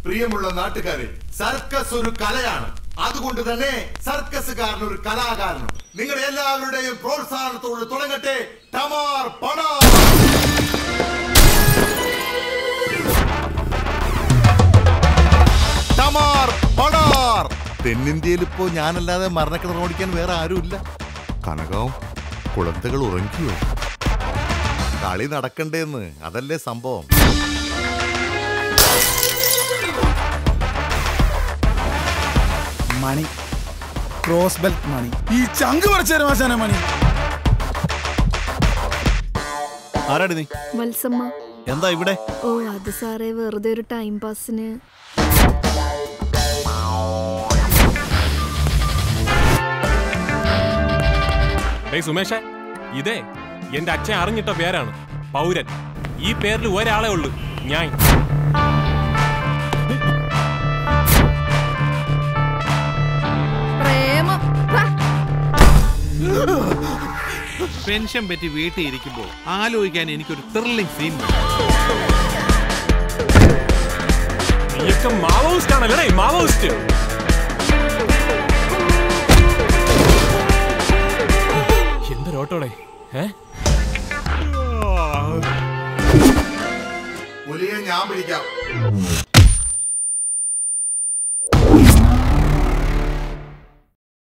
പ്രിയമുള്ള നാട്ടുകാരെ, സർക്കസ് ഒരു കലയാണ്. അതുകൊണ്ട് തന്നെ സർക്കസുകാരൻ ഒരു കലാകാരനും. നിങ്ങളുടെ എല്ലാവരുടെയും പ്രോത്സാഹനത്തോട് തുടങ്ങട്ടെ ടമാർ പണാർ. ടമാർ പണാർ. തെന്നിന്ത്യയിൽ ഇപ്പോ ഞാനല്ലാതെ മരണക്കിണർ ഓടിക്കാൻ വേറെ ആരുമില്ല. കനകവും കുളത്തുകൾ ഉറങ്ങിയോ? കളി നടക്കണ്ടേന്ന്, അതല്ലേ സംഭവം. മണി, ക്രോസ് ബെൽറ്റ് മണി, ഈ ചങ്ക് പറിച്ചേരാശാന മണി. ആരാടി നീ? വത്സമ്മ. എന്താ ഇവിടെ? ഓ അത് സാറേ, വെറുതെ ഒരു ടൈം പാസിന്. സുമേഷ, ഇതേ എന്റെ അച്ഛൻ അറിഞ്ഞിട്ട പേരാണ് പൗരൻ. ഈ പേരിൽ ഒരാളെ ഉള്ളു, ഞാൻ. പെൻഷൻ പറ്റി വീട്ടിൽ ഇരിക്കുമ്പോൾ ആലോചിക്കാൻ എനിക്കൊരു ത്രില്ലിംഗ് സീൻ. നീയൊക്കെ മാവോയിസ്റ്റ് ആണല്ലേ? മാവോയിസ്റ്റ്. എന്തൊരോട്ടോടെ പുലിയെ ഞാൻ പിടിക്കാം.